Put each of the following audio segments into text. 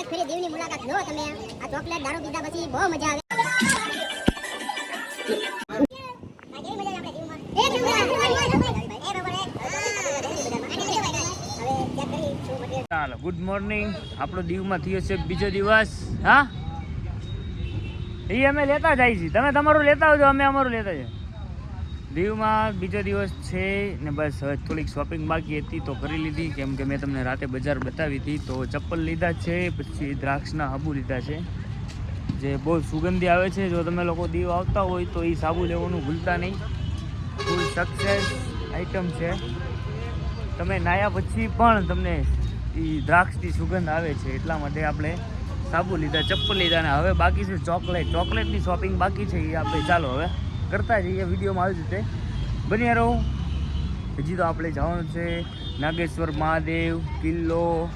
એક ફેરી દીવની મુલાકાત લો તમે આ ચોકલેટ દારૂ પીધા પછી બહુ મજા આવે ચાલો ગુડ મોર્નિંગ આપણો દીવમાં થયો છે બીજો દિવસ હા એ અમે લેતા જાય છીએ તમે તમારું લેતા આવજો અમે અમારું લેતા જઈએ દીવમાં બીજો દિવસ છે ને બસ હવે થોડીક શોપિંગ બાકી હતી તો કરી લીધી કેમ કે મેં તમને રાતે બજાર બતાવી હતી તો ચપ્પલ લીધા છે પછી દ્રાક્ષના હાબુ લીધા છે જે બહુ સુગંધી આવે છે જો તમે લોકો દીવ આવતા હોય તો એ સાબુ લેવાનું ભૂલતા નહીં ફૂલ સક્સેસ આઈટમ છે તમે નાયા પછી પણ તમને એ દ્રાક્ષની સુગંધ આવે છે એટલા માટે આપણે સાબુ લીધા ચપ્પલ લીધા અને હવે બાકી છે ચોકલેટની શોપિંગ બાકી છે એ આપણે ચાલો હવે કરતા જઈએ વિડીયોમાં આવી રીતે બન્યા રહો હજી તો આપણે જવાનું છે નાગેશ્વર મહાદેવ કિલ્લો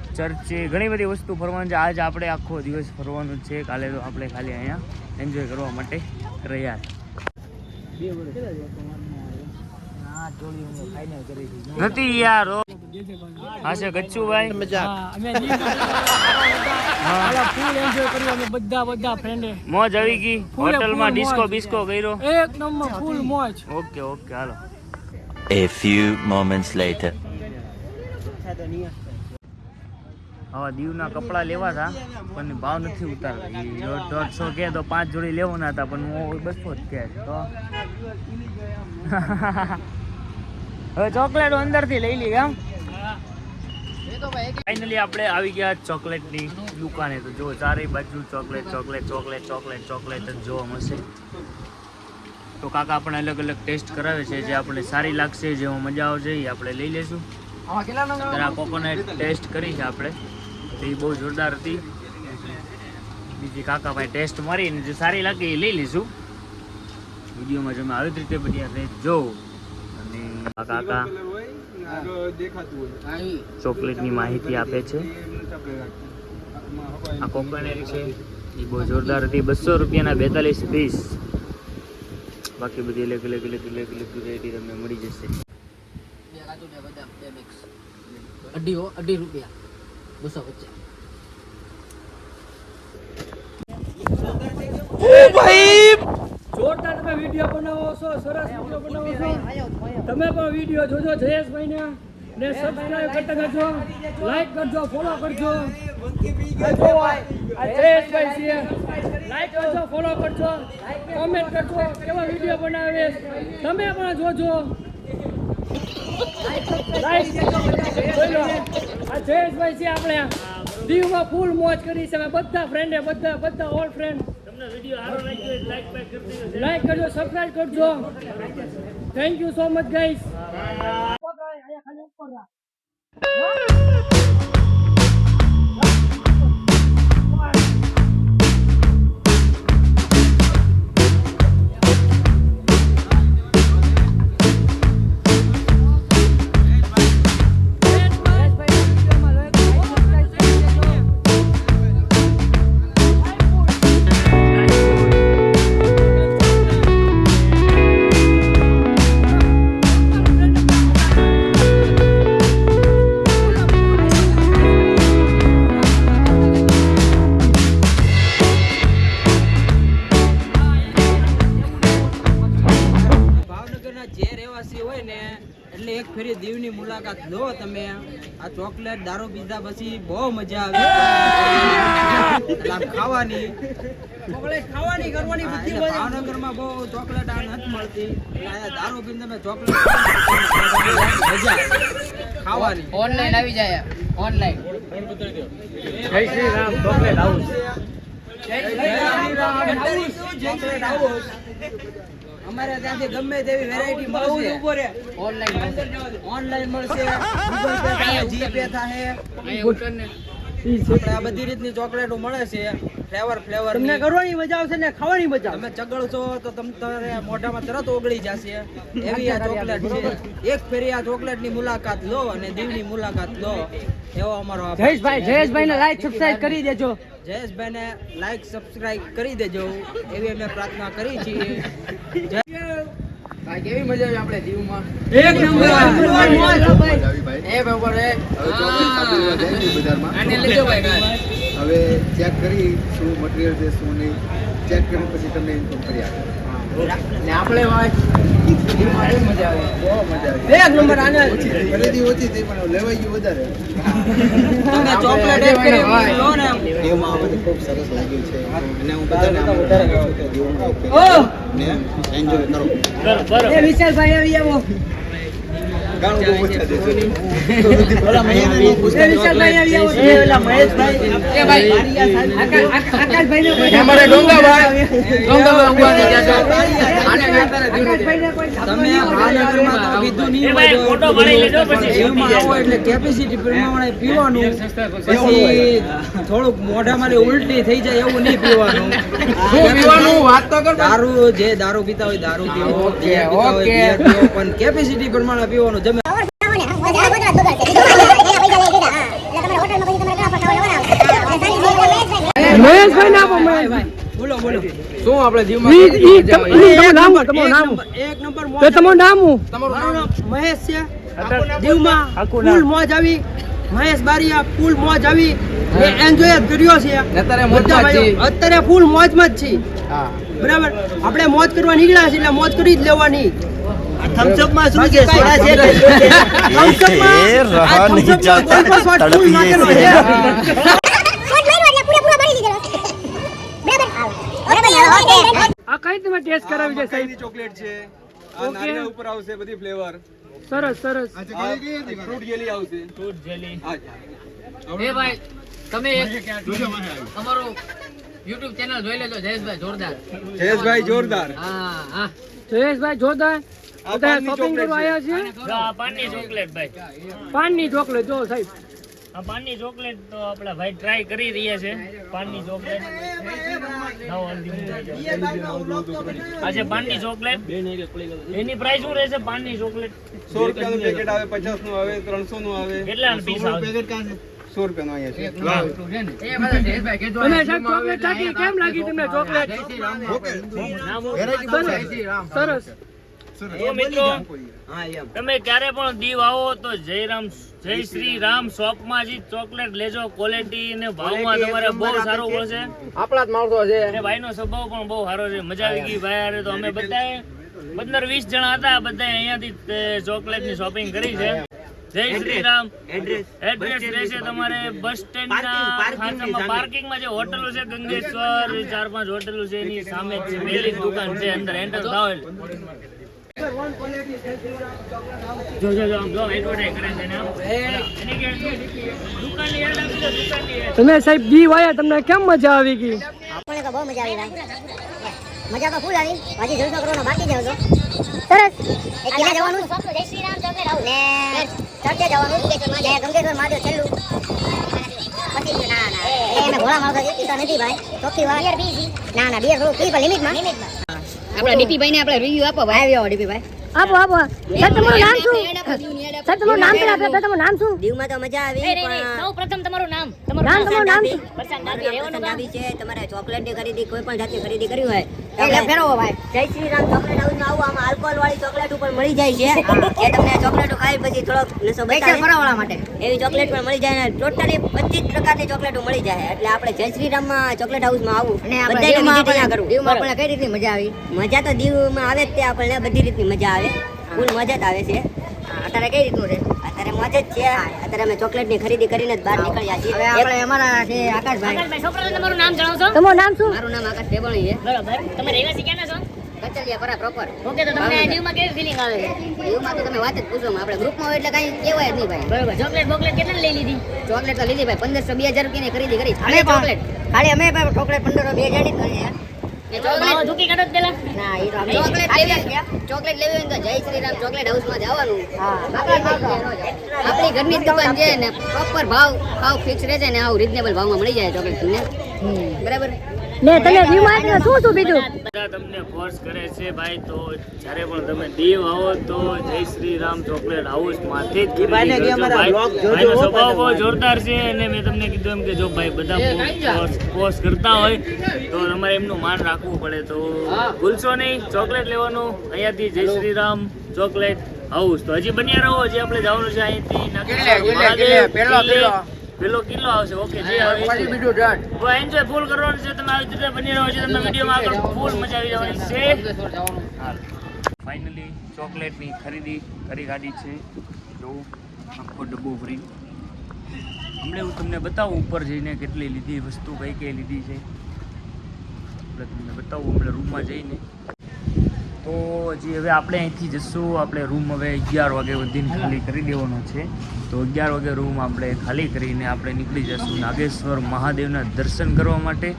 ચર્ચે ઘણી બધી વસ્તુ ફરવાનું છે આજ આપણે આખો દિવસ ફરવાનું છે કાલે તો આપણે ખાલી અહીંયા એન્જોય કરવા માટે રહ્યા નથી યાર હા છે ગચ્ચુભાઈ બધા ફ્રેન્ડે મોજ આવી ગઈ હોટલમાં ડિસ્કો બિસ્કો કર્યો એક નંબર ફૂલ મોજ okay hello A few moments later. હવે દીવના કપડાં લેવા હતા પણ ભાવ નથી ઉતારતા 150 કે તો 5 જોડી લેવાના હતા પણ હું 200 જ કે તો હવે ચોકલેટ અંદરથી લઈ લઈએ આમ ફાઇનલી આપણે આવી ગયા ચોકલેટની દુકાને તો જો ચારેય બાજુ ચોકલેટ જ જોવા મળશે તો કાકા આપણે અલગ અલગ ટેસ્ટ કરાવે છે જે આપણે સારી લાગશે જેમાં મજા આવશે એ આપણે લઈ લઈશું આ કોકોનટ ટેસ્ટ કરી છે આપણે તો એ બહુ જોરદાર હતી બીજી કાકા ભાઈ ટેસ્ટ મારીને જે સારી લાગે એ લઈ લઈશું વિડીયોમાં તમે આવી રીતે બધી રહેજો અને કાકા ચોકલેટની માહિતી આપે છે આ કોકોનટ છે એ બહુ જોરદાર હતી 200 રૂપિયાના 42 પીસ બાકી બધી અલગ અલગ વેરાયટી તમને મળી જશે અઢી રૂપિયા 250 જોરદાર તમે વિડીયો બનાવો છો સરસ વિડીયો બનાવો છો તમે પણ વિડીયો જોજો જયેશભાઈ ને સબસ્ક્રાઇબ કરતા કરજો લાઈક કરજો ફોલો કરજો જયેશભાઈ છે લાઈક કરજો ફોલો કરજો કોમેન્ટ કરજો કેવા વિડીયો બનાવે તમે પણ જોજો લાઈક બોલો આ જયેશભાઈ છે આપણે દીવમાં ફૂલ મોજ કરી છે બધા ફ્રેન્ડે બધા ઓલ ફ્રેન્ડ તમને વિડીયો સારો લાગ્યો લાઈક કરજો સબસ્ક્રાઇબ કરજો thank you so much guys એક ફેરી દીવની મુલાકાત લો તમે આ ચોકલેટ દારૂ પીધા પછી બહુ મજા આવે ખાવાની કરવાની બધી ભાવનગરમાં બહુ ચોકલેટ આ નથી મળતી દારૂ પીને તમે ચોકલેટ મજા ખાવાની ઓનલાઈન આવી જાય ઓનલાઈન જય શ્રી રામ ચોકલેટ હાઉસ અમારે ત્યાંથી ગમે તેવી વેરાયટી મળશે ઓનલાઈન મળશે ગૂગલ પે થાય જીપે થાય આ બધી રીતની ચોકલેટો મળે છે ફ્લેવર તમને કરવાની મજા આવશે ને ખાવાની મજા તમે ચગળશો તો તમારે મોઢામાં તરત ઓગળી જશે એવી આ ચોકલેટ છે એક ફેરી આ ચોકલેટની મુલાકાત લો અને દીવની મુલાકાત લો એવો અમારો જયેશભાઈ ને લાઈક સબસ્ક્રાઇબ કરી દેજો જયેશભાઈ ને લાઈક સબસ્ક્રાઇબ કરી દેજો એવી અમે પ્રાર્થના કરી છીએ ભાઈ કેવી મજા આવી આપણે દીવમાં? એક નંબર એ બરોબર એ આને લેજો ભાઈ હવે ચેક કરી શું મટીરિયલ છે શું નહીં ચેક કરી પછી તમને ઇન્ફોર્મ કરી આપે ને આપણે ભાઈ દીવમાં કેવી મજા આવે? બહુ મજા આવી એક નંબર આને ખરીદી ઓછી થઈ પણ લેવાઈ ગયું વધારે તમે ચોકલેટ એક કરી લો ને દીવમાં મને ખૂબ સરસ લાગ્યું છે અને હું બધાને વધારે ને એન્જોય કરો બરોબર એ વિશાલભાઈ આવી આવો. ગાણું બહુ ઓછા દેશો એ વિશાલભાઈ આવી આવો. એ ઓલા મહેશભાઈ એ ભાઈ આકાશભાઈને કોઈ અમારે ડોંગાભાઈ ઉભા થઈ ગયા છો. આકાશભાઈને કોઈ તમે ભાવનગરમાં તો કીધું નહીં એ ભાઈ હોય ફોટો પાડી લેજો પછી જીવમાં આવો એટલે કેપેસિટી પ્રમાણે પીવાનું પછી થોડુંક મોઢામાં ઉલટી થઈ જાય એવું નહીં પીવાનું પીવાનું વાત તો કર. દારૂ જે દારૂ પીતા હોય દારૂ પીવો beer પીતા હોય beer પીવો, પણ કેપેસિટી પ્રમાણે પીવાનું જમે બોલો બોલો શું આપણે દીવમાં એક નંબર મોજ. તમારું નામ મહેશ છે દીવમાં આખું ફૂલ નામ. મોજ આવી. મહેશ બારિયા ફૂલ મોજ આવી મેં એન્જોય જ કર્યો છે અત્યારે મોજમાં બધા જ છીએ. ભાઈઓ અત્યારે ફૂલ મોજમાં જ છીએ બરાબર આપણે મોજ કરવા નીકળ્યા છીએ એટલે મોજ કરી જ લેવાની થમ્સઅપમાં શું છે સોડા છે થમ્સઅપમાં એ રહા આ નહીં થમ્સઅપમાં જાતા, કોઈ પણ સ્વાદ તડપી ફૂલ નાખેલો જશે. છે. શોટ માર્યો એટલે પૂરેપૂરો ભરી લીધેલો બરાબર ઓકે આ કઈ તમે ટેસ્ટ કરાવી છે સાહેબ? ચોકલેટ છે આ નારિયેળ ઉપર આવશે બધી ફ્લેવર સરસ સરસ ફ્રૂટ જેલી આવશે ફ્રૂટ જેલી એ ભાઈ તમે તમારું YouTube ચેનલ જોઈ લેજો જયેશભાઈ જોરદાર. જયેશભાઈ જોરદાર હા હા જયેશભાઈ જોરદાર બધા શોપિંગ કરવા આવ્યા છે. જો આ પાનની ચોકલેટ ભાઈ પાનની ચોકલેટ જો સાહેબ આ પાનની ચોકલેટ તો આપણા ભાઈ ટ્રાય કરી રહ્યા છે પાનની ચોકલેટ આ છે પાનની ચોકલેટ એની પ્રાઇસ શું રહેશે પાનની ચોકલેટ 100 રૂપિયાનું પેકેટ આવે 50 નું આવે 300 નું આવે કેટલા પીસ આવે 100 રૂપિયાનું અહીંયા છે એ બધા જયેશભાઈ કહેજો. તમે સાહેબ ચોકલેટ ચાખી કેમ લાગી તમને ચોકલેટ? સરસ તો મિત્રો હા એમ તમે ક્યારે પણ દીવ આવો તો જય શ્રી રામ શોપમાં જ ચોકલેટ લેજો ક્વોલિટી ને ભાવમાં તમારે બહુ સારું પડશે આપણા જ માણસો છે. અને ભાઈનો સ્વભાવ પણ બહુ સારો છે મજા આવી ગઈ ભાઈ હારે તો અમે બધાએ 15-20 જણા હતા બધાએ અહીંયાથી ચોકલેટની શોપિંગ કરી છે જય શ્રી રામ એડ્રેસ રહેશે તમારે બસ સ્ટેન્ડ ના ખાંચામાં પાર્કિંગમાં જે હોટલો છે ગંગેશ્વર 4-5 હોટલો છે એની સામે જ છે પહેલી જ દુકાન છે અંદર એન્ટર થાવ એટલે જો આમ જો એડવર્ટાઇઝ કરે છે ને આમ એની કે દુકાનની એડ આપી દો દુકાનની ad. તમે સાહેબ દીવ આયા તમને કેમ મજા આવી ગઈ? આપણને તો બહુ મજા આવી ભાઈ મજા તો ફૂલ આવી હજી જલસો કરવાનો બાકી છે હજુ સરસ એક ક્યાં જવાનું જય શ્રી રામ ચોકલેટ આવું ને ચર્ચે જવાનું ગંગેશ્વર મહાદેવ છેલ્લું પછી ના ના એ અમે ભોળા માણસો છે પીતા નથી ભાઈ ચોખ્ખી વાત બિયર પી ના ના બિયર થોડું પી પણ લિમિટમાં આપણા ડીપી ભાઈ ને આપણે રિવ્યુ આપો ભાઈ. આવ્યો ડીપી ભાઈ આપો આપો સાહેબ તમારું નામ શું? સાહેબ તમારું નામ પેલા આપો તમારું નામ શું? દીવમાં તો મજા આવી પણ સૌપ્રથમ તમારું નામ નામ નામ શું? પરસાન દાદી રહેવાનું નામ. છે તમારે ચોકલેટની ખરીદી કોઈ પણ જાતની ખરીદી કરવી હોય એટલે ફેરવો ભાઈ જય શ્રી રામ ચોકલેટ હાઉસમાં આવો આમાં આલ્કોહોલ વાળી ચોકલેટ ઉપર મળી જાય છે જે તમને ચોકલેટો ખાઈ પછી થોડોક નશો બતાવે ફરાવાળા માટે એવી ચોકલેટ પણ મળી જાય ને ટોટલી 25 પ્રકારની ચોકલેટો મળી જાય એટલે આપણે જય શ્રી રામમાં ચોકલેટ હાઉસમાં આવું અને બધાયમાં આપણે કરવું દીવમાં આપણને કઈ રીતની મજા આવી? મજા તો દીવમાં આવે જ તે આપણને બધી રીતની મજા આવે ફૂલ મજા જ આવે છે અત્યારે કઈ રીતનું છે? અત્યારે મજા જ છે અત્યારે અમે ચોકલેટની ખરીદી કરીને જ બહાર નીકળ્યા છીએ હવે આપણે અમારા છે આકાશભાઈ. સૌપ્રથમ તમારું નામ જણાવશો? તમારું નામ શું? મારું નામ આકાશ ટેબણી છે. બરોબર તમે રહેવાસી ક્યાંના છો કચલિયા પરા પ્રોપર. ઓકે તો તમને દીવમાં કેવી ફિલિંગ આવે છે દીવમાં તો તમે વાત જ પૂછો આપણે ગ્રુપમાં હોય એટલે કાંઈ કહેવાય જ નહીં ભાઈ. બરોબર ચોકલેટ બોકલેટ કેટલા લઈ લીધી ચોકલેટ તો લીધી ભાઈ 1500-2000 રૂપિયાની ખરીદી કરી. અમે પણ. ચોકલેટ ખાલી અમે પણ ચોકલેટ 15-2000 ની જ કરી છે એ ચોકલેટ ઝૂકી કાઢો પેલા ના એ તો ચોકલેટ લેવી હોય તો જય શ્રી રામ ચોકલેટ હાઉસમાં જવાનું. આપણી ઘરની જ દુકાન છે ને પ્રોપર ભાવ ફિક્સ રહે છે ને આવું રિઝનેબલ ભાવમાં મળી જાય ચોકલેટ તમને બરાબર. ને તમે વીમા એટલે શું શું બીજું બધા તમને ફોર્સ કરે છે ભાઈ, તો જ્યારે પણ તમે દીવ આવો તો જય શ્રી રામ ચોકલેટ હાઉસ માંથી જ ખરીદી કરજો ભાઈ. ભાઈનો સ્વભાવ બહુ જોરદાર છે અને મેં તમને કીધું એમ કે જો ભાઈ બધા ફોર્સ કરતા હોય તો તમારે એમનું માન રાખવું પડે, તો ભૂલશો નહીં ચોકલેટ લેવાનું અહીંયાથી જય શ્રી રામ ચોકલેટ હાઉસ. તો હજી બન્યા રહો, હજી આપણે જવાનું છે અહીંથી પેલો કિલ્લો આવશે. ઓકે જી હવે એન્જોય ફૂલ કરવાનું છે, તમે આવી રીતે બની રહ્યો છે, તમને વિડીયોમાં આગળ ફૂલ મજા આવી જવાની છે. ફાઇનલી ચોકલેટની ખરીદી કરી કાઢી છે, જો આખો ડબ્બો ભરી. હમણાં હું તમને બતાવું ઉપર જઈને કેટલી લીધી વસ્તુ, કઈ કઈ લીધી છે આપણે તમને બતાવું હમણાં રૂમમાં જઈને. તો હજી હવે આપણે અહીંથી જશું, આપણે રૂમ હવે 11 વાગે વધીને ખાલી કરી દેવાનો છે. તો 11 વાગે રૂમ આપણે ખાલી કરીને આપણે નીકળી જશું નાગેશ્વર મહાદેવના દર્શન કરવા માટે,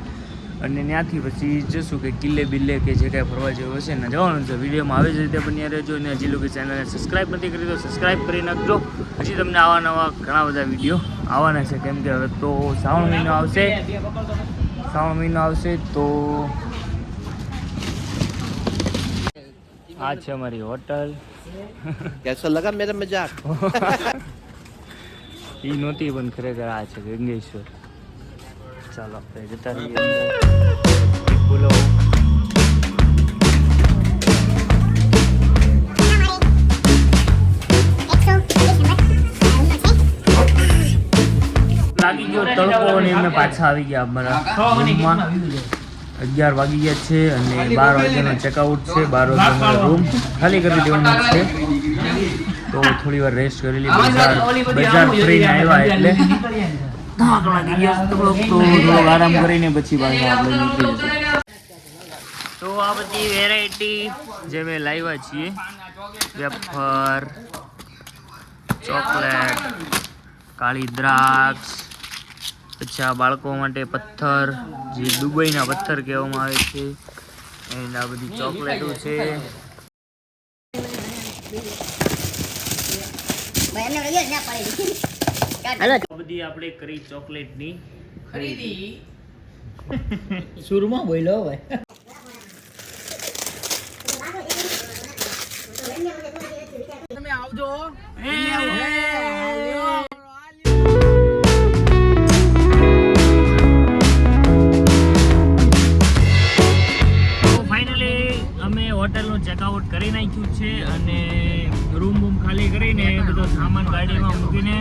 અને ત્યાંથી પછી જશું કે કિલ્લે બિલ્લે કે જે કાંઈ ફરવા જેવું હશે ને જવાનું છે. વિડીયોમાં આવી જ રીતે બન્યા રહેજો, અને હજી લોકો ચેનલને સબસ્ક્રાઈબ નથી કરી તો સબસ્ક્રાઈબ કરી નાખજો. હજી તમને આવા નવા ઘણા બધા વિડીયો આવવાના છે, કેમ કે હવે તો શ્રાવણ મહિનો આવશે તો આ છે અમારી હોટલ. કેસો લગા મેરા મજાક એ નહોતી પણ ખરેખર આ છે ગંગેશ્વર. ચાલો આપણે જતા રહીએ બોલો. લાગી ગયો તડકો અને અમે પાછા આવી ગયા અમારા રૂમમાં. 11 વાગી ગયા છે અને 12 વાગ્યાનો ચેકઆઉટ છે. 12 વાગ્યાનો રૂમ ખાલી કરી દેવાનો છે, તો થોડી વાર રેસ્ટ કરી લઈએ. બજાર ફરીને આવ્યા એટલે થાક લાગી ગયો, તો થોડો આરામ કરીને પછી પાછા આપણે નીકળી જશું. તો આ બધી વેરાયટી જે મેં લાવ્યા છીએ, વેફર, ચોકલેટ, કાળી દ્રાક્ષ, પછી આ બાળકો માટે પથ્થર, જે દુબઈના પથ્થર કહેવામાં આવે છે, અને આ બધી ચોકલેટો છે. બધી આપણે કરી ચોકલેટની ખરીદી. સુરમાં બોલ્યો ભાઈ. તમે આવજો. હોટલનું ચેકઆઉટ કરી નાખ્યું છે અને રૂમ ખાલી કરીને બધો સામાન ગાડીમાં મૂકીને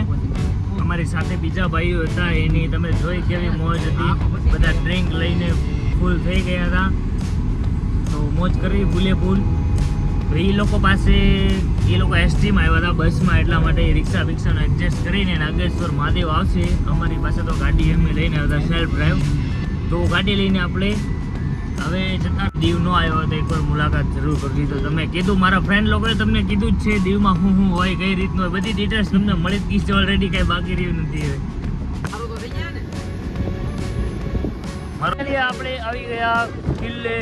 અમારી સાથે બીજા ભાઈઓ હતા, એની તમે જોઈ કેવી મોજ હતી. બધા ડ્રિંક લઈને ફૂલ થઈ ગયા હતા, તો મોજ કરવી ફૂલે ફૂલ. તો એ લોકો પાસે એ લોકો એસટીમાં આવ્યા હતા બસમાં, એટલા માટે રિક્ષા બિક્ષાનો એડજસ્ટ કરીને નાગેશ્વર મહાદેવ આવશે. અમારી પાસે તો ગાડી એમ લઈને આવ્યા હતા સેલ્ફ ડ્રાઈવ, તો ગાડી લઈને આપણે હવે જતા. દીવ નો આવ્યો તો એકવાર મુલાકાત જરૂર કરવી. તો તમે કીધું, મારા ફ્રેન્ડ લોકોએ તમને કીધું જ છે દીવમાં શું શું હોય, કઈ રીતનું હોય, બધી ડિટેલ્સ તમને મળી જ ગઈ છે ઓલરેડી, કઈ બાકી રહ્યું નથી. હવે આપણે આવી ગયા કિલ્લે,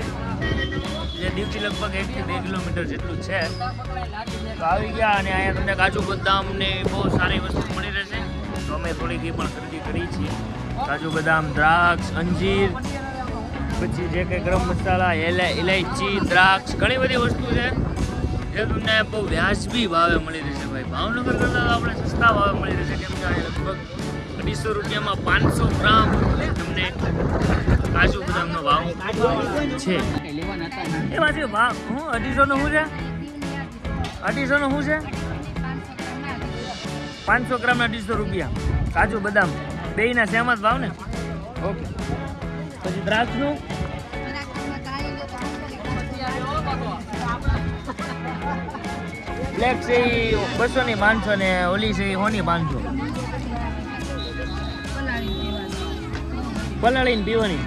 જે દીવથી લગભગ 1 થી 2 કિલોમીટર જેટલું છે. તો આવી ગયા અને અહીંયા તમને કાજુ બદામ ને બહુ સારી વસ્તુ મળી રહેશે. તો અમે થોડીક એ પણ ખરીદી કરી છે, કાજુ બદામ, દ્રાક્ષ, અંજીર, પછી જે કંઈ ગરમ મસાલા, ઇલાયચી, દ્રાક્ષ, ઘણી બધી વસ્તુ છે જે તમને બહુ વ્યાજબી ભાવે મળી રહેશે ભાઈ. ભાવનગર કરતાં તો આપણે સસ્તા ભાવે મળી રહેશે, કેમ કે લગભગ 250 રૂપિયામાં 500 ગ્રામ તમને કાજુ બદામનો ભાવ છે. એમાં છે ભાવ 250નો શું છે? 250નો શું છે? 500 ગ્રામના 250 રૂપિયા. કાજુ બદામ બેયના સેમ જ ભાવ ને? ઓકે. પછી દ્રાક્ષનું બ્લેક છે એ 200 ની 500 ને ઓલી છે એ 100 ની 500. પલાળીને પીવાની.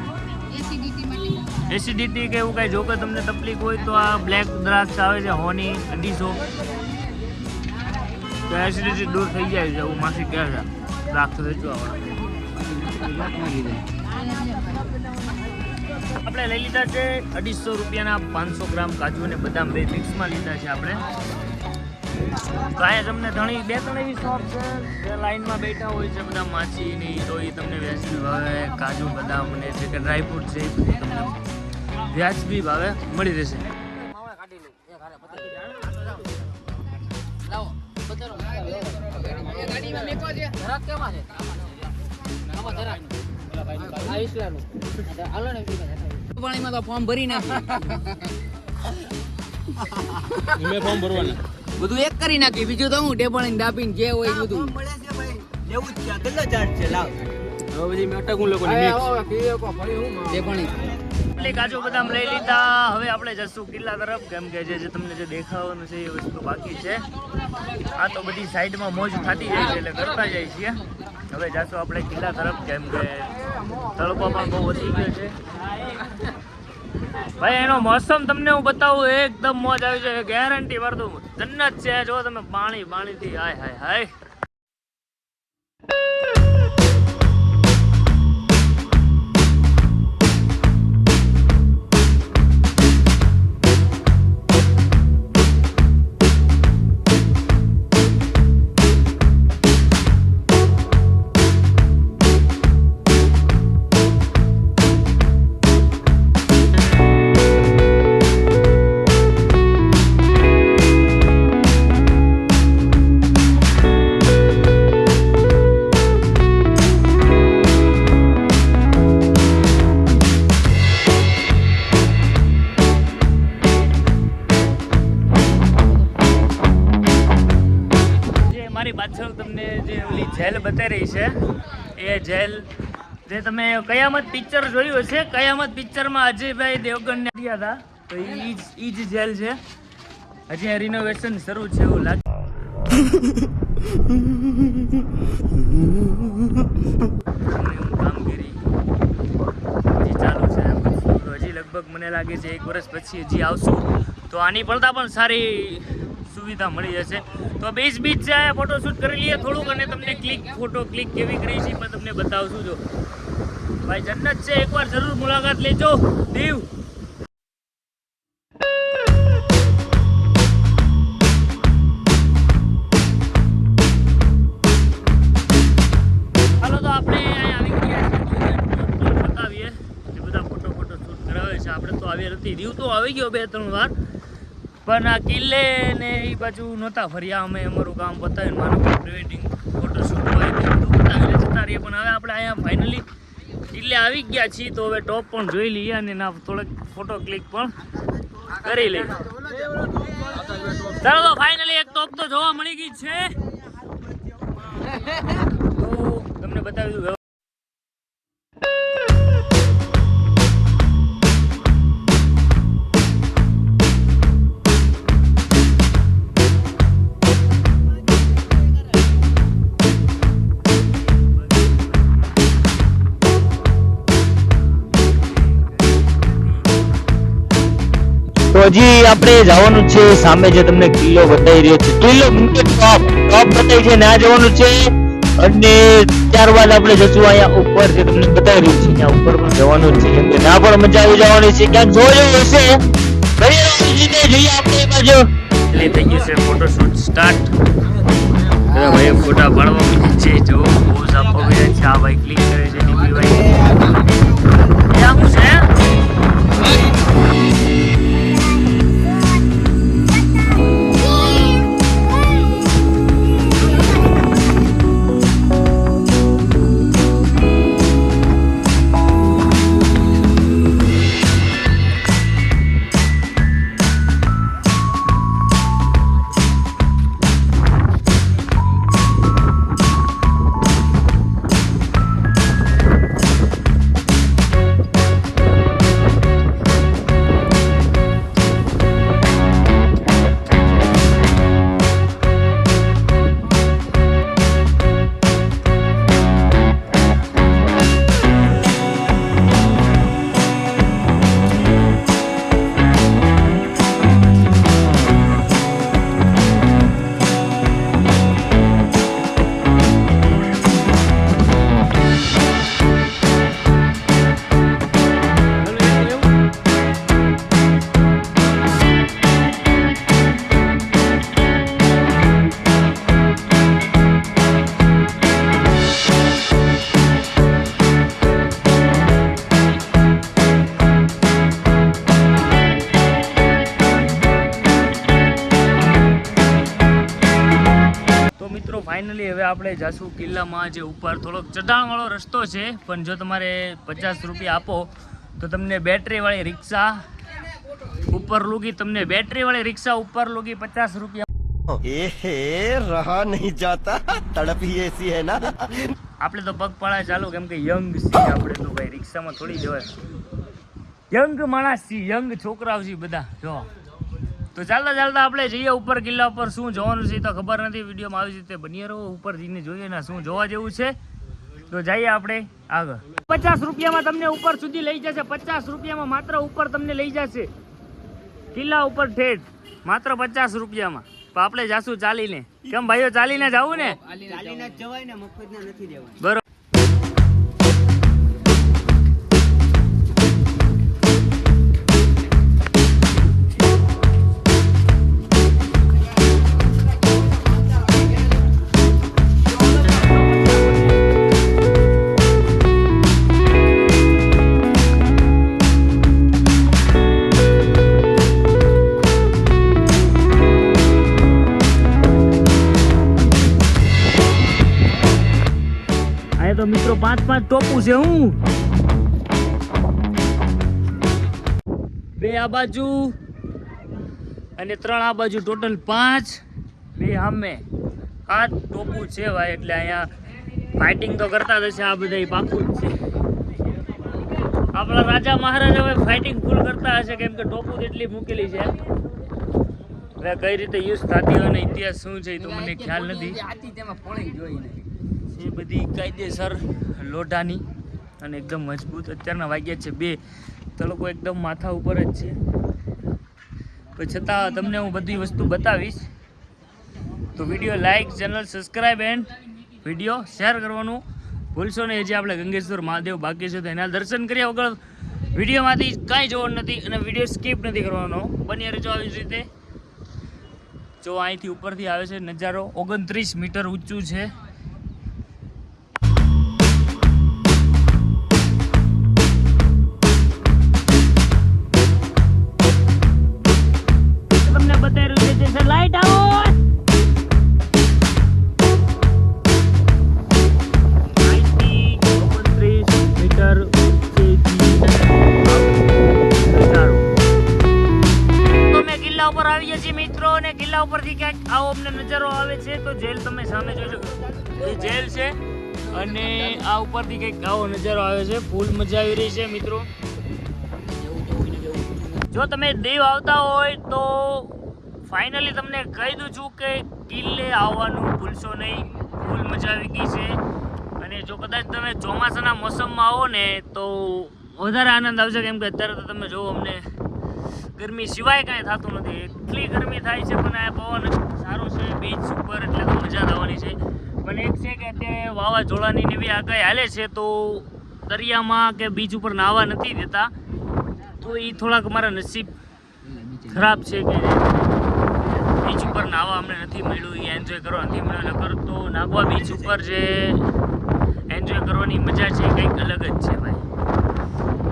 એસિડિટી કે એવું કાંઈ જો કે તમને તકલીફ હોય તો આ બ્લેક દ્રાક્ષ આવે છે 100 ની 250. તો એસિડિટી દૂર થઈ જાય છે એવું માસી કહે છે દ્રાક્ષ વેચવાવાળા. આપણે લઈ લીધા છે 250 રૂપિયાના 500 ગ્રામ કાજુ અને બદામ બે મિક્સમાં લીધા છે આપણે. તો અહીંયા તમને ઘણી 2-3 એવી શોપ છે જે લાઈનમાં બેઠા હોય છે બધા માછીની, તો એ તમને વ્યાજબી ભાવે કાજુ બદામ ને જે કે ડ્રાયફ્રૂટ છે એ બધું તમને વ્યાજબી ભાવે મળી રહેશે. પાણીમાં તો ફોર્મ ભરી નાખ્યું બધું એક કરી નાખ્યું, બીજું તો હું ટેપાણી દાપીને જે હોય એ બધું લેવું જ છે. કેટલો ચાર્જ છે? લાવ. એટલે કાજુ બદામ લઈ લીધા. હવે આપણે જશું કિલ્લા તરફ, કેમ કે જે તમને જે દેખાવાનું છે એ વસ્તુ બાકી છે. આ તો બધી સાઈડમાં મોજ થતી જાય છે એટલે કરતા જાય છીએ. હવે જશું આપણે કિલ્લા તરફ, કેમ કે તડકો પણ બહુ વધી ગયો છે. ભાઈ એનો મોસમ તમને હું બતાવું, એકદમ મોજ આવી છે, ગેરંટી વાળું જન્નત છે. જો તમે પાણીથી હાય હાય હાય. પાછળ તમને જે ઓલી જેલ બતાવી રહી છે એ જેલ જે તમે કયામત પિક્ચર જોયું હશે. કયામત પિક્ચરમાં અજયભાઈ દેવગણને ગયા હતા, તો એ જ જેલ છે. હજી રિનોવેશન શરૂ છે એવું લાગે. કામગીરી હજી ચાલુ છે, તો હજી લગભગ મને લાગે છે 1 વર્ષ પછી હજી આવશું તો આની પડતા પણ સારી સુવિધા મળી જશે. તો બીચ છે, ફોટોશૂટ કરી લઈએ થોડુંક અને તમને ફોટો ક્લિક કેવી કરી છે પણ તમને બતાવશું. જો ભાઈ જન્નત છે, એકવાર જરૂર મુલાકાત લેજો દીવ. હાલો તો આપણે અહીંયા આવી ગયા છીએ, બતાવીએ જે બધા ફોટોશૂટ કરાવે છે. આપણે તો આવી નથી, દીવ તો આવી ગયો 2-3 વાર, પણ આ કિલ્લે ને એ બાજુ નહોતા ફર્યા. અમે અમારું કામ બતાવીને માનું પ્રી વેડિંગ ફોટોશૂટ હોય તો બધું બતાવીને જતા રહીએ. પણ હવે આપણે અહીંયા ફાઇનલી કિલ્લે આવી ગયા છીએ, તો હવે ટોપ પણ જોઈ લઈએ અને એના થોડોક ફોટો ક્લિક પણ કરી લઈએ. ચાલો તો ફાઇનલી એક ટોપ તો જોવા મળી ગઈ છે, તો તમને બતાવી દઉં. તો હજી આપણે જવાનું છે સામે જે તમને કિલ્લો બતાવી રહ્યો છે, કિલ્લો ટોપ બતાવી છે, ના જવાનું છે. અને ત્યારબાદ આપણે જશું અહીંયા ઉપર જે તમને બતાવી રહ્યું છે ત્યાં ઉપર પણ જવાનું છે, કેમ કે ના પણ મજા આવી જવાની છે. ક્યાંક જોયું હશે જોઈએ આપણે એ બાજુ એટલે થઈ ગયું છે ફોટોશૂટ સ્ટાર્ટ. ભાઈ ફોટા પાડવા મીઠી છે, જો પોઝ આપવા મળ્યા છે. આ ભાઈ ક્લિક કરે છે, ડીપી ભાઈ ત્યાં શું છે. આપણે જાશું કિલ્લામાં જે ઉપર થોડોક ચઢાણવાળો રસ્તો છે, પણ જો તમારે 50 રૂપિયા આપો તો તમને બેટરીવાળી રિક્ષા ઉપર લોગી, તમને બેટરીવાળી રિક્ષા ઉપર લોગી 50 રૂપિયા. रहा नहीं जाता तड़प ही ऐसी है ना. આપણે તો પગપાળા ચાલુ, કેમ કે યંગ છીએ આપણે તો ભાઈ, રિક્ષામાં થોડી જવાય. યંગ માણસ છીએ, યંગ છોકરાઓ છીએ બધા. જો તો ચાલતા ચાલતા આપણે જઈએ ઉપર કિલ્લા ઉપર. શું જોવાનું છે તો ખબર નથી, વિડીયોમાં આવી રીતે બની રહો. ઉપર જઈને જોઈએ ને શું જોવા જેવું છે, તો જઈએ આપણે આગળ. 50 રૂપિયામાં તમને ઉપર સુધી લઈ જશે. 50 રૂપિયામાં માત્ર ઉપર તમને લઈ જશે કિલ્લા ઉપર ઠેઠ, માત્ર 50 રૂપિયામાં. તો આપણે જાશું ચાલીને. કેમ ભાઈઓ, ચાલીને જવું ને? ચાલીને જ જવાય ને, મફતના નથી દેવાય. બરોબર. તો મિત્રો 5 ટોપું છે. હું 2 આ બાજુ અને 3 આ બાજુ, ટોટલ 5. 2 સામે 7 ટોપું છે ભાઈ. એટલે અહીંયા ફાઇટિંગ તો કરતા જ હશે આ બધા, પાકું જ છે. આપણા રાજા મહારાજા હવે ફાઇટિંગ ફૂલ કરતા હશે, કેમ કે ટોપું એટલી મૂકેલી છે. હવે કઈ રીતે યુઝ થતી હોય ને ઇતિહાસ શું છે તો મને ખ્યાલ નથી. એ બધી કાયદેસર લોઢાની અને એકદમ મજબૂત. અત્યારના વાગ્યા છે 2, તડકો એકદમ માથા ઉપર જ છે. પણ છતાં તમને હું બધી વસ્તુ બતાવીશ. તો video like, channel subscribe and video share કરવાનું ભૂલશો નહીં. હજી આપણે ગંગેશ્વર મહાદેવ બાકી છે તો એના દર્શન કર્યા વગર વિડીયોમાંથી કાંઈ જોવાનું નથી અને વિડીયો સ્કીપ નથી કરવાનો. બની રહેજો આવી જ રીતે. જો અહીંથી ઉપરથી આવે છે નજારો, 29 મીટર ઊંચું છે. લાઈટ આવો. કિલ્લા ઉપર આવી ગયા છીએ મિત્રો, અને કિલ્લા ઉપરથી ક્યાંક આવો અમને નજારો આવે છે. તો જેલ તમે સામે જોઈ શકો, એ જેલ છે. અને આ ઉપરથી કંઈક આવો નજારો આવે છે. ફૂલ મજા આવી રહી છે મિત્રો. જો તમે દીવ આવતા હોય તો ફાઇનલી તમને કહી દઉં છું કે કિલ્લે આવવાનું ભૂલશો નહીં. ફૂલ મજા આવી ગઈ છે. અને જો કદાચ તમે ચોમાસાના મોસમમાં આવો ને તો વધારે આનંદ આવશે, કેમ કે અત્યારે તો તમે જો અમને ગરમી સિવાય કાંઈ થતું નથી. એટલી ગરમી થાય છે, પણ આ પવન સારો છે બીચ ઉપર, એટલે તો મજા આવવાની છે. પણ એક છે કે અત્યારે વાવાઝોડાની એવી આગાહી હાલે છે, તો દરિયામાં કે બીચ ઉપર નાહવા નથી દેતા. તો એ થોડાક મારા નસીબ ખરાબ છે કે બીચ ઉપર નાહવા અમને નથી મળ્યું, એ એન્જોય કરવા નથી મળ્યું. નકર તો નાગવા બીચ ઉપર જે એન્જોય કરવાની મજા છે કંઈક અલગ જ છે ભાઈ.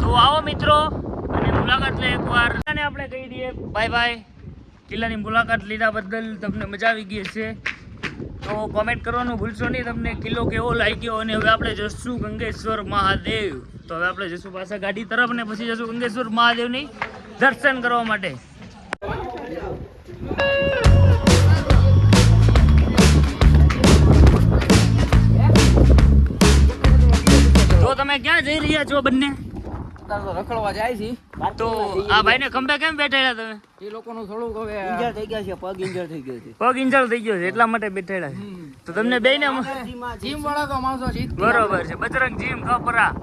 તો આવો મિત્રો અને મુલાકાત લે એકવાર. અને આપણે કહી દઈએ બાય બાય. કિલ્લાની મુલાકાત લીધા બદલ તમને મજા આવી ગઈ હશે તો કોમેન્ટ કરવાનું ભૂલશો નહીં તમને કિલ્લો કેવો લાગ્યો. અને હવે આપણે જશું ગંગેશ્વર મહાદેવ. તો હવે આપણે જશું પાછા ગાડી તરફ ને પછી જશું ગંગેશ્વર મહાદેવની દર્શન કરવા માટે. તો તમે ક્યાં જઈ રહ્યા છો બંને? રખડવા જાય છે. તો આ ભાઈને ખંભે કેમ બેઠેલા તમે? એ લોકોનું થોડુંક હવે ઇન્જર થઈ ગયા છે, પગ ઇન્જર થઈ ગયો છે. પગ ઇન્જર થઈ ગયો છે એટલા માટે બેઠેલા છે. તો તમને બેયને જીમ વાળા તો માણસો છે. બરોબર છે. બજરંગ જીમ ખપરા.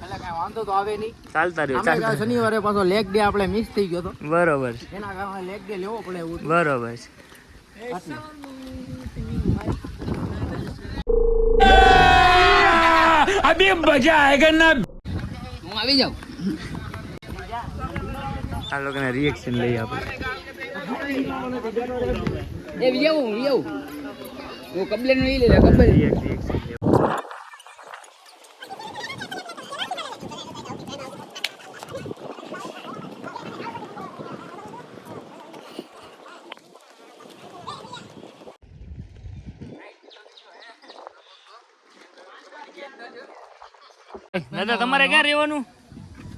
એટલે કાંઈ વાંધો તો આવે નહીં. ચાલતા રહ્યો, આપણે ચાલતા. શનિવારે પાછો લેગ ડે આપણે મિસ થઈ ગયો તો, બરોબર છે. એના કારણે લેગ ડે લેવો પડે એવું. બરોબર છે. अभी मजा आएगा ना. હું આવી જાઉં. આ લોકોના રિએક્શન લઈએ આપણે. એ વિયાવું હું કમ્પ્લેન નહીં લે કમ્પ્લેન. રિએક્શન દાદા તમારે ક્યાં રહેવાનું?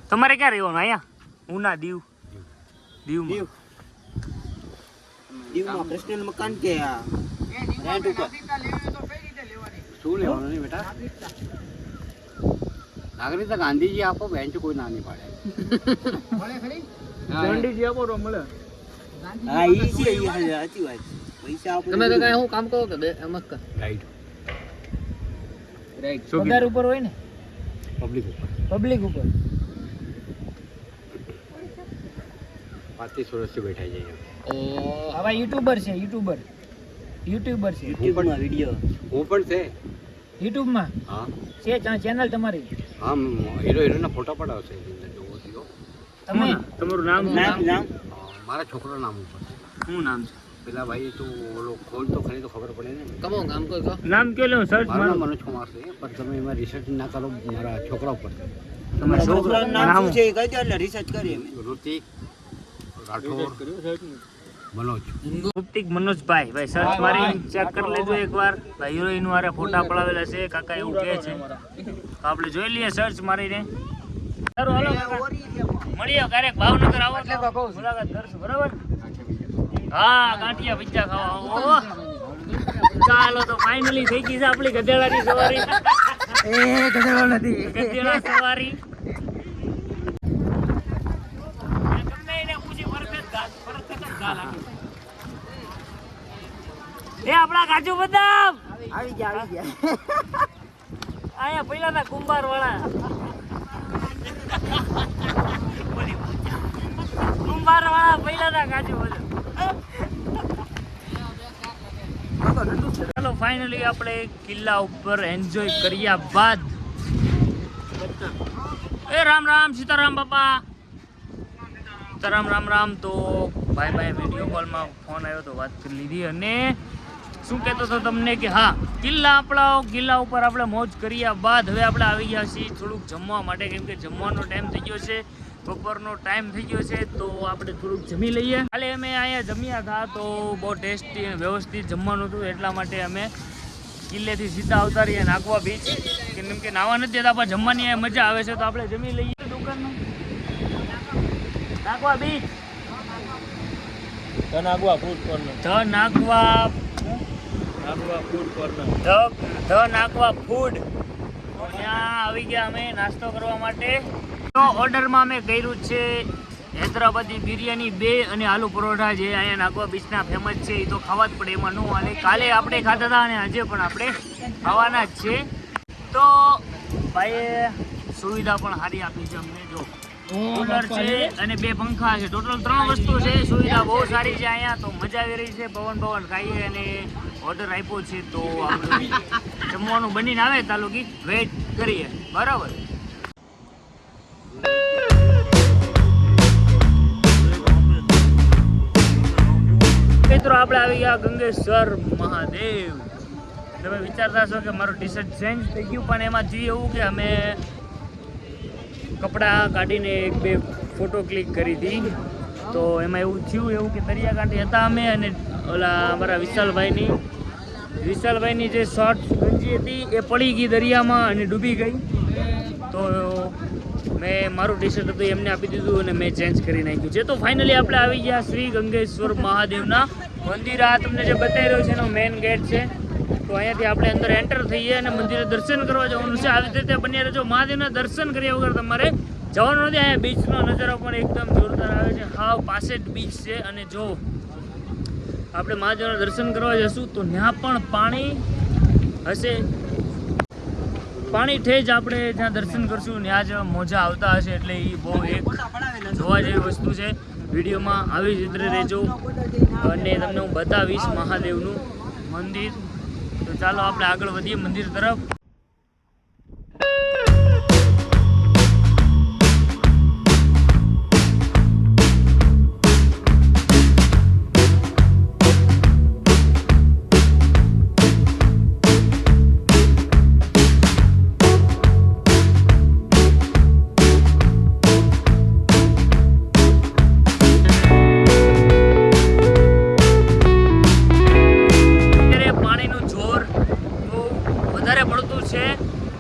તમારે ક્યાં રહેવાનું? અહીંયા ઉના દીવમાં. દીવમાં પર્સનલ મકાન કે રેન્ટ ઉપર? શું લેવાનું નહીં બેટા? નાગરિકતા ગાંધીજી આપો, બેંચ કોઈ ના નહીં પાડે. ગાંધીજી આપો તો મળે. હા ઈ છે, ઈ સાચી વાત છે. પૈસા આપણે તમે કાંઈ હું કામ કરો કે બે એમ જ કર. રાઈટ. પગાર ઉપર હોય ને, પબ્લિક ઉપર. પબ્લિક ઉપર. 35 વર્ષથી બેઠા જઈએ. આવા યુટ્યુબર છે, યુટ્યુબર છે. યુટ્યુબમાં વિડિયો હું પણ છે. યુટ્યુબમાં હા છે ચેનલ તમારી. હા, હીરોના ફોટા પડાવશે. તમે તમારું નામ નામ મારા છોકરા નામ ઉપર. શું નામ છે? પેલા ભાઈ તું ઓલો ખોલ તો ખરી તો ખબર પડે ને. કમો કામ કોઈ કહો. નામ કે લો સર્ચ મારું મારો. નામ મનોજ કુમાર છે, પણ તમે એમાં રિસર્ચ ના કરો મારા છોકરા ઉપર. તમારા છોકરાનું નામ નામ શું છે એ કહી દો એટલે રિસર્ચ કરીએ અમે. ઋતિક રાઠોડ મનોજ. ગુપ્તિક મનોજભાઈ ભાઈ સર્ચ મારી ચેક કરી લેજો એકવાર. ભાઈ હિરોઈન વાળા ફોટા પડાવેલા છે કાકા એવું કહે છે. તો આપણે જોઈ લઈએ સર્ચ મારીને. સારું હાલો કાકા મળીએ ક્યારેક ભાવનગર આવો એટલે મુલાકાત કરશું બરાબર. હા ગાંઠિયા પિઝા ખાવા આવો. ચાલો તો ફાઇનલી થઈ ગઈ છે આપણી ગધેડાની સવારી. ગધેડો નથી. ગધેડા સવારી. ગમે એને પૂછી પરફેક્ટ જ ગાલ આપી. એ આપણા કાજુ બદામ આવી ગયા અહીંયા પહેલાના કુંભાર વાળા પહેલાના કાજુ બદામ. ચાલો ફાઇનલી આપણે કિલ્લા ઉપર એન્જોય કર્યા બાદ રામ રામ સીતારામ બાપા. સીતારામ રામ રામ. તો ભાઈ વિડીયો કોલમાં ફોન આવ્યો તો વાત કરી લીધી. અને શું કહેતો હતો તમને કે હા કિલ્લા ઉપર આપણે મોજ કર્યા બાદ હવે આપણે આવી ગયા છીએ થોડુંક જમવા માટે, કેમ કે જમવાનો ટાઈમ થઈ ગયો છે, બપોરનો ટાઈમ થઈ ગયો છે. તો આપણે થોડુંક જમી લઈએ. કાલે અમે અહીંયા જમ્યા હતા તો બહુ ટેસ્ટી અને વ્યવસ્થિત જમવાનું હતું, એટલા માટે અમે કિલ્લેથી સીધા આવતા રહીએ નાગવા બીચ. કેમ કે નાવા નથી દેતા પણ જમવાની અહીંયા મજા આવે છે, તો આપણે જમી લઈએ. દુકાનનું Nagoa beach, the Nagoa food corner. ત્યાં આવી ગયા અમે નાસ્તો કરવા માટે. તો ઓર્ડરમાં અમે કર્યું છે હૈદરાબાદી બિરયાની 2 અને આલુ પરોઠા, જે અહીંયા નાગવા બીચના ફેમસ છે. એ તો ખાવા જ પડે, એમાં ન હાલે. કાલે આપણે ખાતા હતા અને આજે પણ આપણે ખાવાના જ છે. તો ભાઈએ સુવિધા પણ સારી આપી છે અમને. જો કુલર છે અને 2 પંખા છે, ટોટલ 3 વસ્તુ છે. સુવિધા બહુ સારી છે અહીંયા, તો મજા આવી રહી છે. પવન ખાઈએ અને ઓર્ડર આપ્યો છે, તો આપણે જમવાનું બનીને આવે તાલુકી વેઇટ કરીએ બરાબર. મિત્રો આપણે આવી ગયા ગંગેશ્વર મહાદેવ. તમે વિચારતા છો કે મારું ટી શર્ટ ચેન્જ થઈ ગયું, પણ એમાં થયું એવું કે અમે કપડાં કાઢીને 1-2 ફોટો ક્લિક કરી હતી. તો એમાં એવું થયું કે દરિયાકાંઠે હતા અમે, અને ઓલા અમારા વિશાલભાઈની જે શોર્ટ ગંજી હતી એ પડી ગઈ દરિયામાં અને ડૂબી ગઈ. તો મેં મારું ટી શર્ટ હતું એમને આપી દીધું અને મેં ચેન્જ કરી નાખ્યું છે. તો ફાઇનલી આપણે આવી ગયા શ્રી ગંગેશ્વર મહાદેવના મંદિર. આ તમને જે બતાવી રહ્યો છે એનો મેઇન ગેટ છે. તો અહીંયાથી આપણે અંદર એન્ટર થઈએ અને મંદિરે દર્શન કરવા જવાનું છે. આવી રીતે બની રહેજો. મહાદેવના દર્શન કર્યા વગર તમારે જવાનું નથી. અહીંયા બીચનો નજારો પણ એકદમ જોરદાર આવે છે. હાવ પાસે જ બીચ છે. અને જો આપણે મહાદેવના દર્શન કરવા જશું તો ત્યાં પણ પાણી હશે. પાણી ઠેજ આપણે જ્યાં દર્શન કરશું ત્યાં જ મોજા આવતા હશે. એટલે એ બહુ એક જોવા જેવી વસ્તુ છે. વિડીયોમાં આવી જ રીતે રહેજો અને તમને હું બતાવીશ મહાદેવનું મંદિર. તો ચાલો આપણે આગળ વધીએ મંદિર તરફ.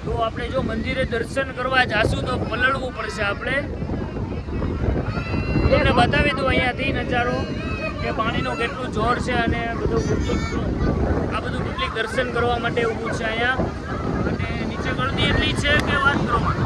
તો આપણે જો મંદિરે દર્શન કરવા જાશું તો પલળવું પડશે આપણે. તમને બતાવી દઉં અહીંયાથી નજારો કે પાણીનો કેટલું જોર છે અને બધું પબ્લિક દર્શન કરવા માટે ઊભું છે અહીંયા. અને નીચે ગળદી એટલી છે કે વાત કરો માં.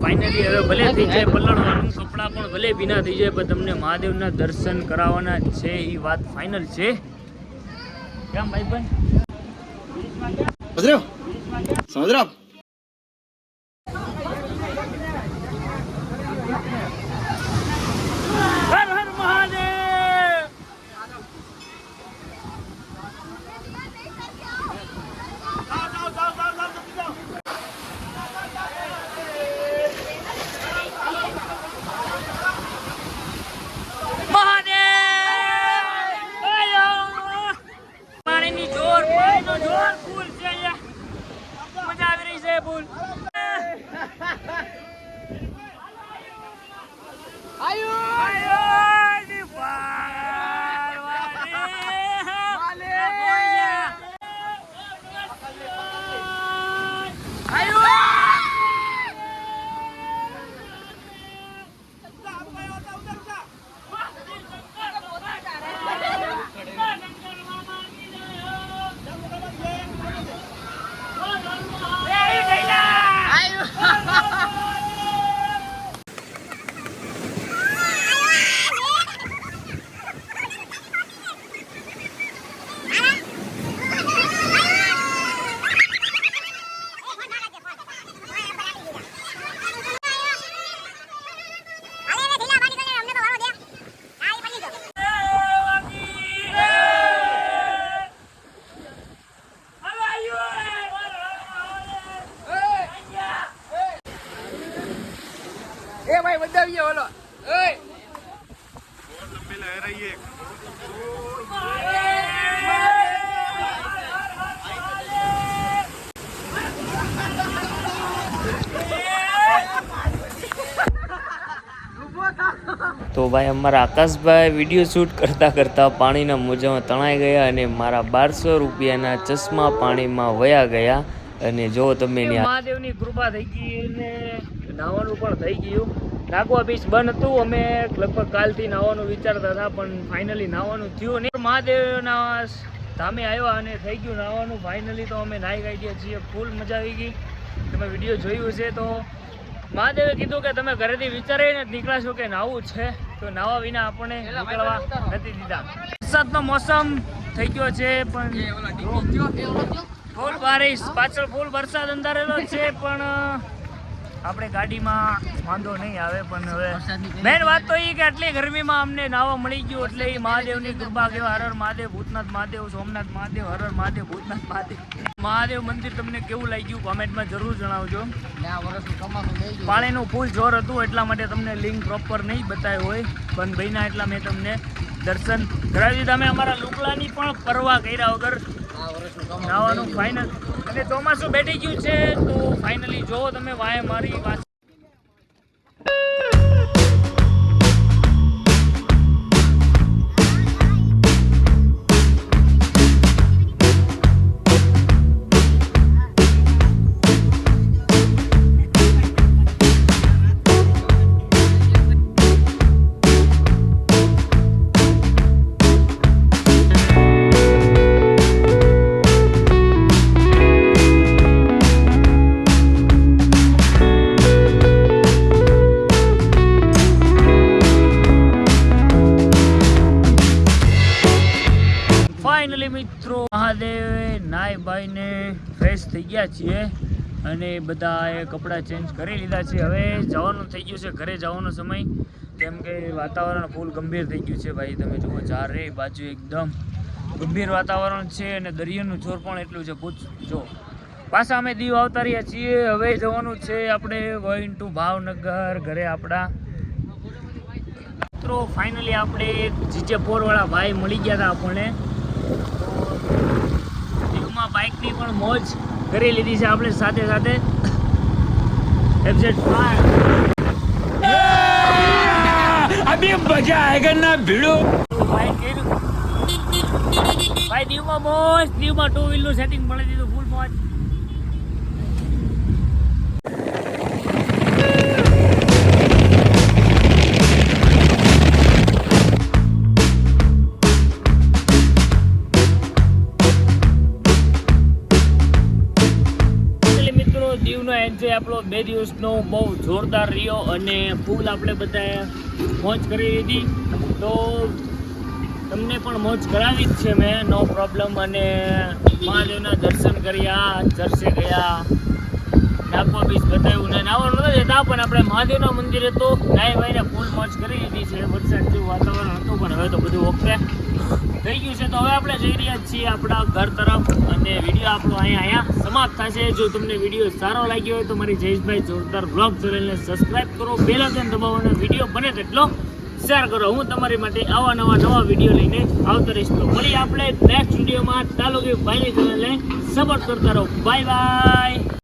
ફાઇનલી હવે ભલે થઈ જાય પલળવાનું, કપડાં પણ ભલે ભીના થઈ જાય, પણ તમને મહાદેવના દર્શન કરાવવાના છે એ વાત ફાઇનલ છે. કેમ ભાઈ ભાઈ સમજ રહ્યો? સમજ રહ્યો? હર હર મહાદેવ. પાણીનો જોર ફૂલ છે અહીંયા. મજા આવી રહી છે ફૂલ. તો ભાઈ અમારા આકાશભાઈ વિડીયો શૂટ કરતાં કરતાં પાણીના મોજામાં તણાઈ ગયા અને મારા 1200 રૂપિયાના ચશ્મા પાણીમાં વયા ગયા. અને જો તમે મહાદેવની કૃપા થઈ ગઈ અને નાહવાનું પણ થઈ ગયું. નાગવા બીચ બંધ હતું, અમે લગભગ કાલથી નાહવાનું વિચારતા હતા પણ ફાઇનલી નાહવાનું થયું નહીં. મહાદેવના ધામે આવ્યા અને થઈ ગયું નાહવાનું ફાઇનલી. તો અમે નાહી ગયા છીએ, ફૂલ મજા આવી ગઈ. તમે વિડીયો જોયું છે તો મહાદેવે કીધું કે તમે ઘરેથી વિચારીને નીકળ્યા છો કે નાહવું છે, તો નાહવા વિના આપણને નીકળવા નથી દીધા. વરસાદનો મોસમ થઈ ગયો છે પણ ફૂલ બારિશ, પાછળ ફૂલ વરસાદ અંધારેલો છે પણ આપણે ગાડીમાં વાંધો નહીં આવે. પણ હવે મેન વાત તો એ કે આટલી ગરમીમાં અમને નાહવા મળી ગયું એટલે એ મહાદેવની કૃપા કહેવાય. હર હર મહાદેવ, ભૂતનાથ મહાદેવ, સોમનાથ મહાદેવ, હર હર મહાદેવ, ભૂતનાથ મહાદેવ. મહાદેવ મંદિર તમને કેવું લાગ્યું કોમેન્ટમાં જરૂર જણાવજો. પાણીનું ફૂલ જોર હતું એટલા માટે તમને લિંક પ્રોપર નહીં બતાવ્યું હોય, પણ ભાઈના એટલા મેં તમને દર્શન કરાવી દીધા. અમે અમારા લુગડાની પણ પરવા કર્યા વગર નાવાનું ફાઇનલ. અને ચોમાસું બેઠી ગયું છે તો ફાઇનલી જો તમે વાય મારી વાત. ફાઇનલી મિત્રો મહાદેવે નાય બાઈને ફ્રેશ થઈ ગયા છીએ અને બધાએ કપડાં ચેન્જ કરી લીધા છે. હવે જવાનું થઈ ગયું છે ઘરે જવાનો સમય, કેમ કે વાતાવરણ ફૂલ ગંભીર થઈ ગયું છે. ભાઈ તમે જુઓ ચારે બાજુ એકદમ ગંભીર વાતાવરણ છે અને દરિયાનું જોર પણ એટલું છે. પૂછજો પાછા અમે દીવ આવતા રહ્યા છીએ. હવે જવાનું છે આપણે ગોઈંગ ટુ ભાવનગર ઘરે આપણા મિત્રો. ફાઇનલી આપણે GJ4 વાળા ભાઈ મળી ગયા હતા આપણને. દીવમાં બાઇકની પણ મોજ કરી લીધી છે આપણે સાથે સાથે FZ5 અભી મજા આયેગા ના ભીડો ભાઈ દીવમાં મોજ દીવમાં 2 વ્હીલ નું સેટિંગ મળી દીધું ફૂલ મોજ દીવનો એન્જોય આપણો 2 દિવસનો બહુ જોરદાર રહ્યો અને ફૂલ આપણે બધાએ મોજ કરી લીધી તો તમને પણ મોજ કરાવી જ છે મેં નો પ્રોબ્લેમ અને મહાદેવના દર્શન કર્યા ચર્ચે ગયા ડાકોર બીચ બતાવ્યું ને નાવાનું નહોતા જતા પણ આપણે મહાદેવના મંદિરે તો નાઈ વાઈને ફૂલ મોજ કરી લીધી છે વરસાદ જેવું વાતાવરણ હતું પણ હવે તો બધું ઓકે થઈ ગયું છે તો હવે આપણે જઈ રહ્યા છીએ આપણા ઘર તરફ અને વિડીયો આપણો અહીંયા સમાપ્ત થશે જો તમને વિડીયો સારો લાગ્યો હોય તો મારી જયેશભાઈ જોરદાર બ્લોગ ચેનલને સબસ્ક્રાઇબ કરો બેલ આઇકન દબાવવાનો વિડીયો બને તેટલો શેર કરો હું તમારી માટે આવા નવા વિડીયો લઈને આવતો રહીશ તો મળીએ આપણે નેક્સ્ટ વિડીયોમાં ચાલો કે ભાઈની ચેનલને સપોર્ટ કરતા રહો બાય બાય